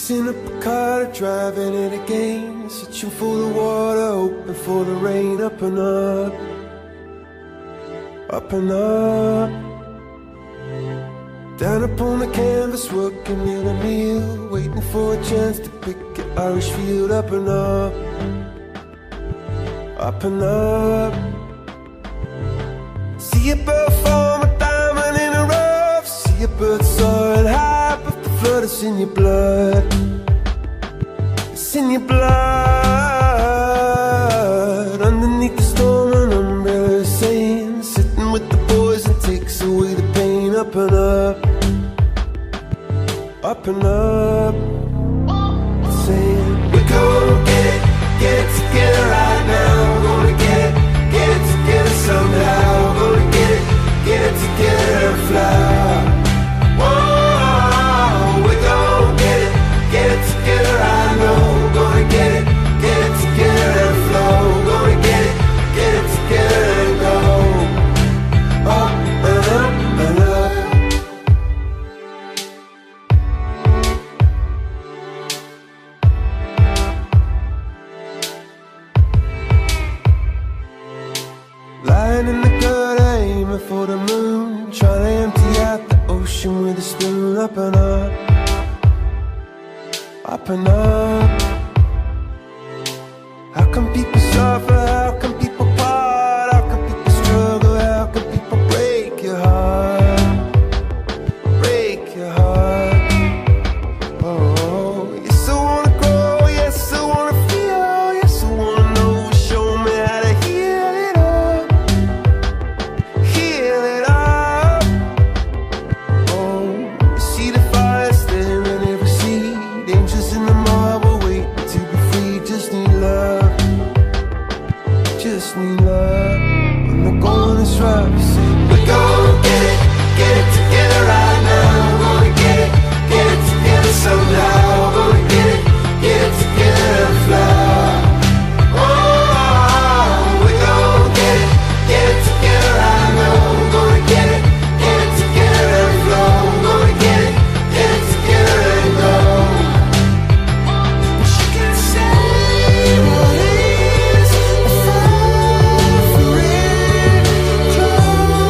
Fixing up a car, driving it again, searching for the water, hoping for the rain. Up and up, up and up. Down upon the canvas, working in a meal, waiting for a chance to pick an Irish field. Up and up, up and up. See a bird form a diamond in a rough. See a bird soaring high, but the flood is in your blood. It's in your blood. Underneath the storm, an umbrella is saying, sitting with the boys and takes away the pain. Up and up, up and up. Saying, we're gonna get it together right now. We're gonna get it together somehow. We're gonna get it together and fly. Whoa, we're gonna get it together, I know. We're gonna get it together and flow. We're gonna get it together and go up and up and up. Lying in the gutter, aiming for the moon, trying to empty out the ocean with a spoon. Up and up, up and up. How come people suffer? How come people part? How come people struggle? How come people break your heart? Break your heart. Oh, yes I wanna grow, yes I wanna feel, yes I wanna know. Show me how to heal it up. Heal it up. Oh, you see the fire staring in every seed. Angels in the marble waiting to be free. Just need love. Just need love. When the going is rough, you say, we're gonna get it together right now. We're gonna get it together somehow. We're gonna get it together and fly. Oh, we're gonna get it together right now. We're gonna get it together and flow. We're gonna get it together and go. And she can say what is far for it. Close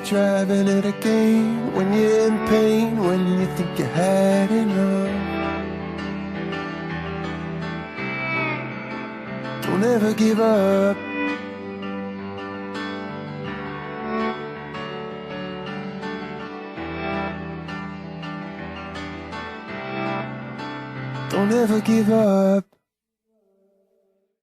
driving it again. When you're in pain, when you think you had enough. Don't ever give up. Don't ever give up.